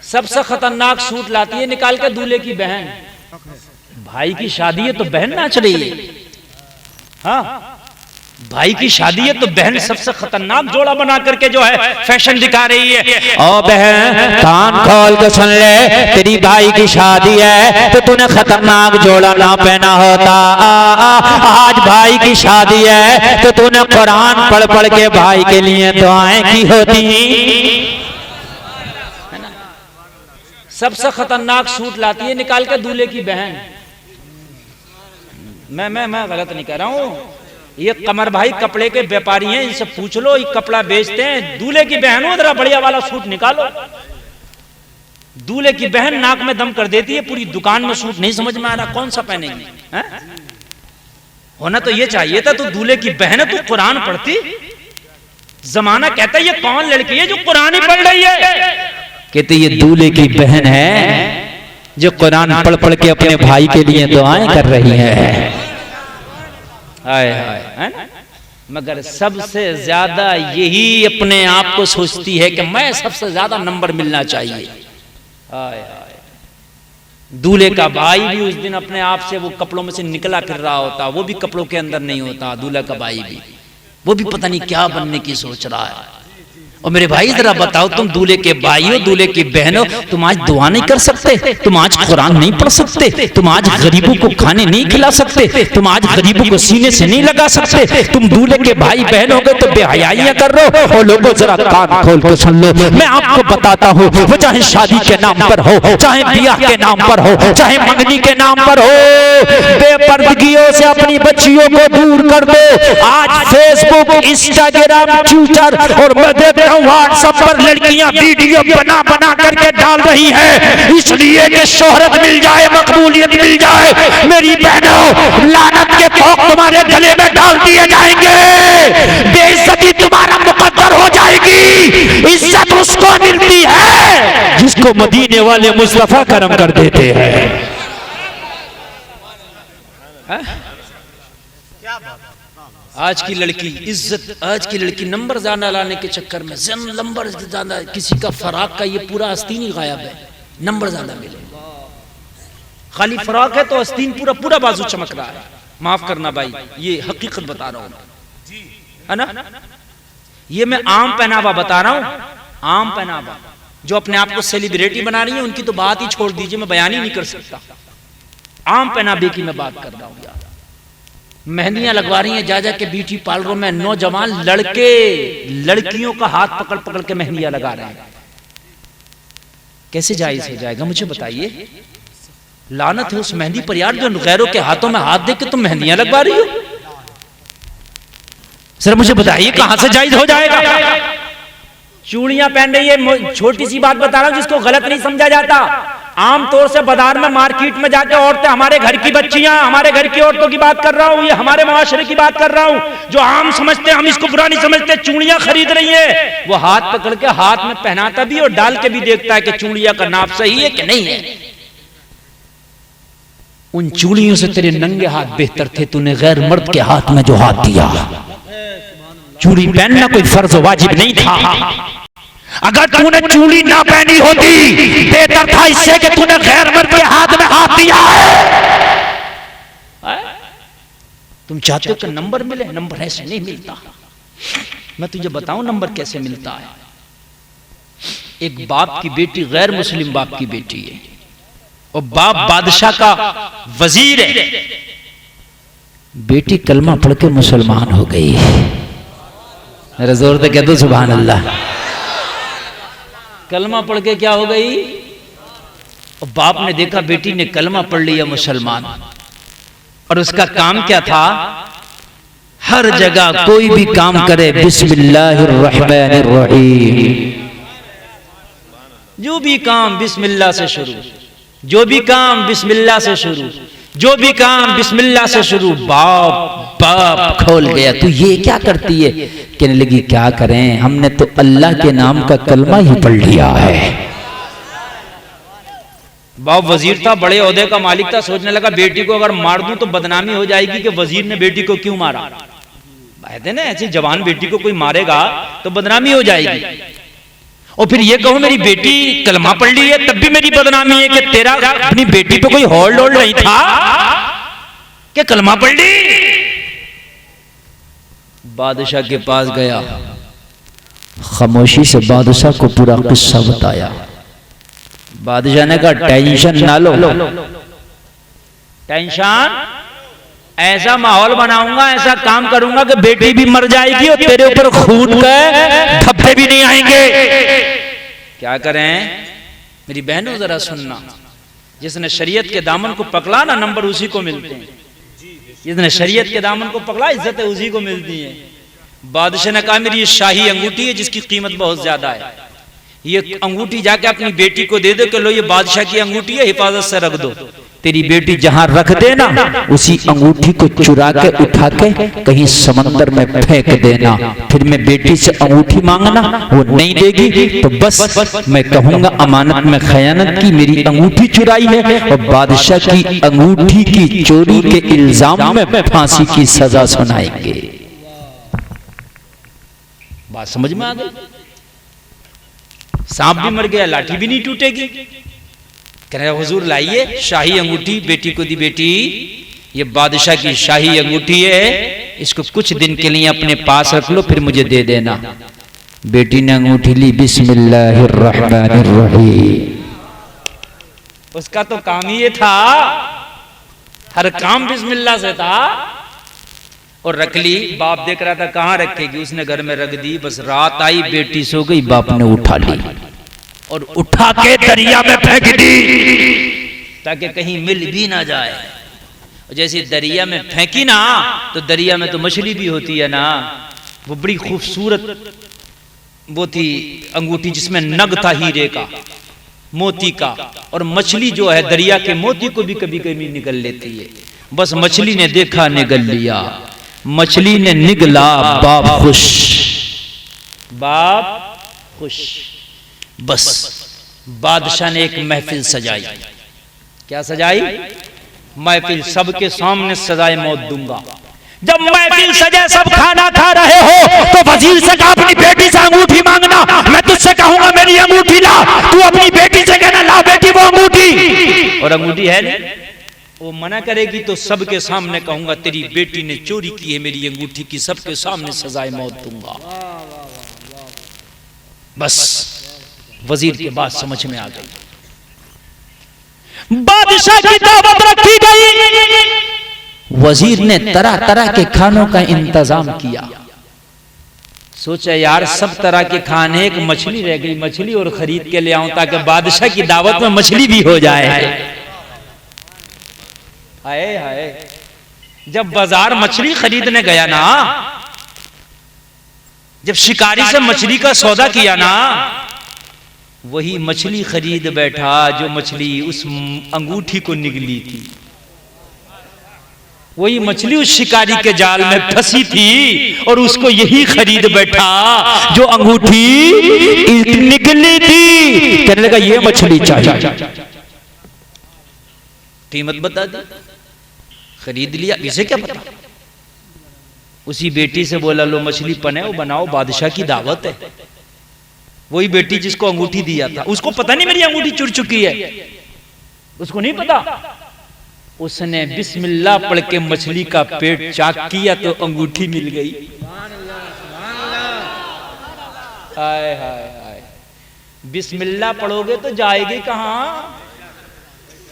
सबसे खतरनाक सूट लाती है निकाल के दूल्हे की बहन। भाई की शादी है तो बहन नाच रही है। हाँ, भाई की शादी है तो बहन सबसे खतरनाक जोड़ा बना करके जो है फैशन दिखा रही है। ओ बहन कान खोल के सुन ले, तेरी भाई की शादी है तो तूने खतरनाक जोड़ा ना पहना होता। आज भाई की शादी है तो तूने कुरान पढ़ पढ़ के भाई के लिए दुआएं की होती। सबसे खतरनाक सूट लाती है निकाल के दूल्हे की बहन। मैं गलत नहीं कह रहा हूँ। ये कमर भाई कपड़े के व्यापारी हैं, इनसे पूछ लो, ये कपड़ा बेचते हैं। दूल्हे की बहन हो, जरा बढ़िया वाला सूट निकालो। दूल्हे की बहन नाक में दम कर देती है, पूरी दुकान में सूट नहीं समझ में आ रहा कौन सा पहनेगी। होना तो ये चाहिए था, तो दूल्हे की बहन है, तू कुरान पढ़ती। जमाना कहता है ये कौन लड़की है जो कुरान ही पढ़ रही है। कहते ये दूल्हे की बहन है जो कुरान पढ़ पढ़ के अपने भाई के लिए दुआएं कर रही है। हाय हाय, है ना? मगर सबसे ज्यादा यही अपने आप को सोचती है कि मैं सबसे ज्यादा नंबर मिलना चाहिए। हाय हाय, दूल्हे का भाई भी उस दिन अपने आप से वो कपड़ों में से निकला फिर रहा होता, वो भी कपड़ों के अंदर नहीं होता। दूल्हा का भाई भी, वो भी पता नहीं क्या बनने की सोच रहा है। और मेरे भाई जरा बताओ, तुम दूल्हे के भाई हो, दूल्हे की बहन हो, तुम आज दुआ नहीं कर सकते? तुम आज कुरान नहीं पढ़ सकते? तुम आज गरीबों को खाने नहीं खिला सकते? तुम आज गरीबों को सीने से नहीं लगा सकते? तुम दूल्हे के भाई बहन हो गए तो बेहयाइयां कर रहे हो। और लोगों जरा कान खोल कर सुन लो, मैं आपको बताता हूँ, वो चाहे शादी के नाम पर हो, चाहे ब्याह के नाम पर हो, चाहे मंगनी के नाम पर हो, बेपर्दगियों से अपनी बच्चियों को दूर कर दो। आज फेसबुक, इंस्टाग्राम, ट्विटर और मैं देख व्हाट्सएप पर लड़कियां वीडियो बना बना करके डाल रही हैं, इसलिए कि शोहरत मिल जाए, मकबूलियत मिल जाए। मेरी बहनों, लानत के फौक तुम्हारे गले में डाल दिए जाएंगे, बेइज्जती तुम्हारा मुकद्दर हो जाएगी। इज्जत उसको मिलती है जिसको मदीने वाले मुस्तफा करम कर देते हैं। आज की लड़की इज्जत, आज की लड़की नंबर ज्यादा लाने के चक्कर में नंबर ज्यादा, किसी का फराक का ये पूरा आस्तीन ही गायब है, नंबर ज्यादा मिले। खाली फराक है तो आस्तीन पूरा पूरा बाजू चमक रहा है। माफ करना भाई, ये हकीकत बता रहा हूं, है ना? ये मैं आम पहनावा बता रहा हूं, आम पहनावा। जो अपने आप को सेलिब्रिटी बना रही है उनकी तो बात ही छोड़ दीजिए, मैं बयान ही नहीं कर सकता। आम पहनावे की मैं बात कर रहा हूं यार। मेहंदियां लगवा रही हैं जा जा के ब्यूटी पार्लरों में, नौजवान लड़के लड़कियों का हाथ पकड़ पकड़ के मेहंदियां लगा रहे हैं। कैसे जायज हो जाएगा मुझे बताइए? लानत है उस मेहंदी पर यार जो गैरों के हाथों में हाथ दे के तुम मेहंदियां लगवा रही हो। सर मुझे बताइए कहां से जायज हो जाएगा? चूड़ियां पहन रही है, छोटी सी बात बता रहा हूं जिसको गलत नहीं समझा जाता। आमतौर से बाजार में, मार्केट में जाके औरतें, हमारे घर की बच्चियां, हमारे घर की औरतों की बात कर रहा हूं, ये हमारे माशरे की बात कर रहा हूं, जो आम समझते हैं, हम इसको बुरा नहीं समझते, चूड़ियां खरीद रही है। वो हाथ पकड़ के हाथ में पहनाता भी और डाल के भी देखता है कि चूड़ियां का नाप सही है कि नहीं है। उन चूड़ियों से तेरे नंगे हाथ बेहतर थे, तूने गैर मर्द के हाथ में जो हाथ दिया। चूड़ी पहनना कोई फर्ज वाजिब नहीं था। अगर तूने चूड़ी ना पहनी होती बेहतर था इससे कि तूने गैर मर्द के हाथ में हाथ दिया है। तुम चाहते हो कि नंबर मिले? नंबर ऐसे नहीं मिलता। मैं तुझे बताऊं नंबर कैसे मिलता है। एक बाप की बेटी, गैर मुस्लिम बाप की बेटी है, और बाप बादशाह का वजीर है। बेटी कलमा पढ़ के मुसलमान हो गई। मेरा जोर से कह दो सुभान अल्लाह। कलमा पढ़ के क्या हो गई? और बाप ने देखा बेटी ने कलमा पढ़ लिया, मुसलमान। और उसका काम क्या था? हर जगह कोई भी काम करे बिस्मिल्लाहिर्रहमानिर्रहीम। जो भी काम बिस्मिल्लाह से शुरू, जो भी काम बिस्मिल्लाह से शुरू, जो भी काम बिस्मिल्लाह से शुरू। बाप बाप खोल गया, तू ये क्या करती है? कहने लगी क्या करें, हमने तो अल्लाह के नाम का कलमा ही पढ़ लिया है। बाप वजीर था, बड़े ओहदे का मालिक था, सोचने लगा बेटी को अगर मार दूं तो बदनामी हो जाएगी कि वजीर ने बेटी को क्यों मारा। कहते ना ऐसी जवान बेटी को कोई मारेगा तो बदनामी हो जाएगी। और फिर ये कहूं मेरी बेटी कलमा पढ़ ली है, तब भी मेरी बदनामी है कि तेरा अपनी बेटी पे कोई होल्ड होल्ड नहीं था कि कलमा पढ़ ली। बादशाह के पास गया, खामोशी से बादशाह को पूरा किस्सा बताया। बादशाह ने कहा टेंशन ना लो, टेंशन ऐसा माहौल बनाऊंगा, ऐसा काम करूंगा कि बेटी भी मर जाएगी और तेरे ऊपर खून के धब्बे भी नहीं आएंगे। क्या करें मेरी बहनों, जरा सुनना, जिसने शरीयत के दामन को पकड़ा ना, नंबर उसी को मिलते हैं। जिसने शरीयत के दामन को पकड़ा, इज्जतें उसी को मिलती हैं। बादशाह ने कहा मेरी ये शाही अंगूठी है जिसकी कीमत बहुत ज्यादा है, ये अंगूठी जाके अपनी बेटी को दे दो कि लो ये बादशाह की अंगूठी है, हिफाजत से रख दो। तेरी बेटी जहां रख देना, उसी अंगूठी को चुरा के उठा के कहीं समंदर में फेंक देना। फिर मैं बेटी से अंगूठी मांगना, वो नहीं देगी तो बस मैं कहूंगा अमानत में खयानत की, मेरी अंगूठी चुराई है, और बादशाह की अंगूठी की चोरी के इल्जाम में फांसी की सजा सुनाएंगे। बात समझ में आ गई? सांप भी मर गया, लाठी भी नहीं टूटेगी। कह रहे हुजूर लाइए शाही अंगूठी, बेटी को दी। बेटी ये बादशाह की शाही अंगूठी है, इसको कुछ दिन के लिए अपने पास रख लो, फिर मुझे दे देना। बेटी ने अंगूठी ली, बिस्मिल्लाहिर्रहमानिर्रहीम। उसका तो काम ही ये था, हर काम बिस्मिल्लाह से था। और रख ली, बाप देख रहा था कहां रखेगी, उसने घर में रख दी। बस रात आई, बेटी सो गई, बाप ने उठा ली और उठा के दरिया में फेंक दी ताकि कहीं मिल भी ना जाए। और जैसे दरिया में फेंकी ना, तो दरिया में तो मछली भी होती है ना, वो बड़ी खूबसूरत वो थी अंगूठी जिसमें नग था हीरे का, मोती का। और मछली जो है दरिया के मोती को भी कभी कभी निगल लेती है। बस मछली ने देखा, निगल लिया। मछली ने निगला, बाप खुश, बाप खुश। बस बादशाह ने एक महफिल सजाई। क्या सजाई? महफिल, सबके सामने सजाए मौत दूंगा। जब महफिल सजे, सब खाना खा रहे हो, तो वजीर से कहा अपनी बेटी से अंगूठी मांगना। मैं तुझसे कहूंगा मेरी अंगूठी ला, तू अपनी बेटी से कहना ला बेटी वो अंगूठी। और अंगूठी है नहीं, वो मना करेगी तो सबके सामने कहूंगा तेरी बेटी ने चोरी की है मेरी अंगूठी की, सबके सामने सजाए मौत दूंगा। बस वजीर के बात समझ में आ गई। बादशाह की दावत रखी गई। वजीर ने तरह तरह के खानों का इंतजाम किया। सोचा यार सब तरह के खाने, एक मछली रह गई, मछली और खरीद के ले आऊं ताकि बादशाह की दावत में मछली भी हो जाए। हाय हाय, जब बाजार मछली खरीदने गया ना, जब शिकारी से मछली का सौदा किया ना, वही मछली खरीद बैठा जो मछली उस अंगूठी को निगली थी। वही मछली उस शिकारी के जाल में फंसी थी और उसको यही खरीद बैठा जो अंगूठी निगली थी। कहने लगा ये मछली चाहिए, कीमत बता दी, खरीद लिया। इसे क्या पता? उसी बेटी से बोला लो मछली पने बनाओ, बादशाह की दावत है। वही बेटी जिसको अंगूठी दिया था, उसको पता नहीं मेरी अंगूठी चुर चुकी है, उसको नहीं पता। उसने बिस्मिल्लाह पढ़ के मछली का पेट चाक किया तो अंगूठी मिल गई। हाय हाय हाय, बिस्मिल्लाह पढ़ोगे तो जाएगी कहां?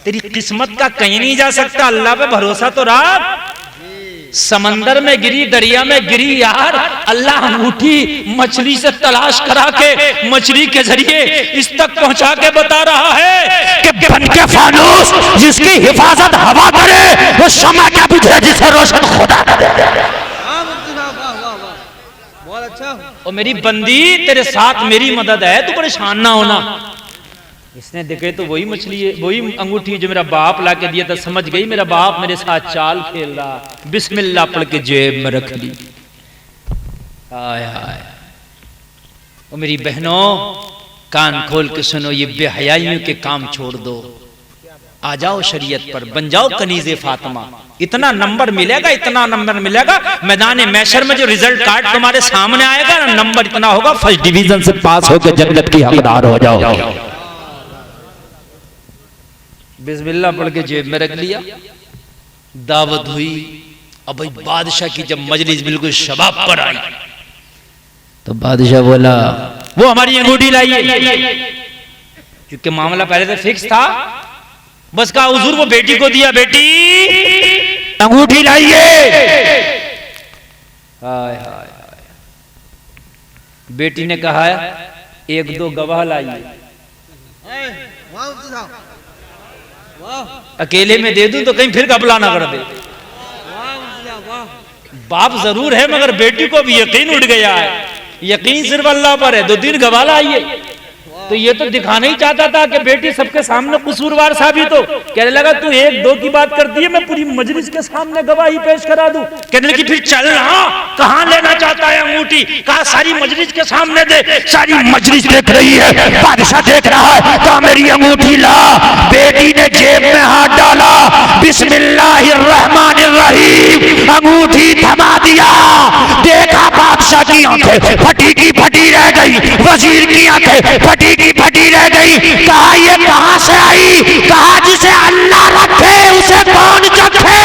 तेरी किस्मत का कहीं नहीं जा सकता। अल्लाह पे भरोसा तो रख। समंदर में गिरी, दरिया में गिरी यार, अल्लाह अंगूठी मछली से तलाश करा के मछली के जरिए इस तक पहुंचा के बता रहा है कि बन के फानूस जिसकी हिफाजत हवा करे, वो शमा क्या बुझे जिसे रोशन खुदा करे। बहुत अच्छा। और मेरी बंदी तेरे साथ मेरी मदद है, तू परेशान ना होना। इसने देखे तो वही मछली है, वही अंगूठी जो मेरा बाप ला के दिया था। समझ गई मेरा बाप मेरे साथ चाल खेल रहा। बिस्मिल्लाह पढ़ के जेब में रख ली। हाय हाय। और मेरी बहनों कान खोल के सुनो, ये बेहयाइयों के काम छोड़ दो। आ जाओ शरीयत पर, बन जाओ कनीज़े फातिमा। इतना नंबर मिलेगा, इतना नंबर मिलेगा, मैदान मैशर में जो रिजल्ट कार्ड तुम्हारे सामने आएगा ना, नंबर इतना होगा, फर्स्ट डिवीजन से पास होकर जन्नत की हकदार हो जाओ। बिस्मिल्लाह पढ़ के जेब में रख लिया, दावत हुई। अब भाई बादशाह की जब मजलिस बिल्कुल शबाब पर आई तो बादशाह बोला वो हमारी अंगूठी लाइए, क्योंकि मामला पहले से फिक्स था। बस कहा हुजूर वो बेटी को दिया, बेटी अंगूठी लाइए। हाय हाय हाय, बेटी ने कहा एक दो गवाह लाइए। अकेले में दे दूं तो कहीं फिर घपला ना कर दे। बाप जरूर है मगर बेटी को भी यकीन उठ गया है, यकीन सिर्फ अल्लाह पर है। 2-3 गवाह लाइए, तो ये तो दिखाना ही चाहता था कि बेटी सबके सामने कसूरवार साबित हो। कहने लगा तू 1-2 की बात करती है, मैं पूरी मजलिस के सामने गवाही पेश करा दूं। कहने लगी फिर चल रहा, कहां लेना चाहता है अंगूठी? कहा सारी मजलिस के सामने दे। सारी मजलिस देख रही है, बादशाह देख रहा है, कहा मेरी अंगूठी ला। बेटी ने जेब में हाथ डाला, बिस्मिल्लाहिर्रहमानिर्रहीम, अंगूठी थमा दिया। देखा बादशाह की आंखें फटी की फटी रह गई, वजीर की आंखें फटी की फटी रह गई। कहा ये कहां से आई? कहा जिसे अल्लाह रखे उसे कौन चखे।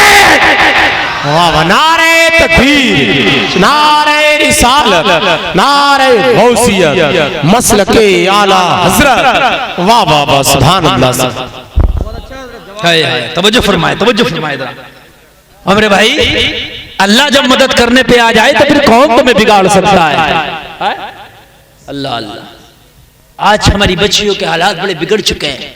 नारे तकबीर, नारे रिसालत, नारे गौसियत, मसलके आला हजरत। वाह वाह वाह, सुभान अल्लाह। तवज्जो फरमाए, तवज्जो फरमाए जरा। अमरे भाई, अल्लाह जब मदद करने पे आ जाए तो फिर कौन तुम्हें बिगाड़ सकता है? अल्लाह अल्लाह। आज हमारी बच्चियों के हालात बड़े बिगड़ चुके हैं,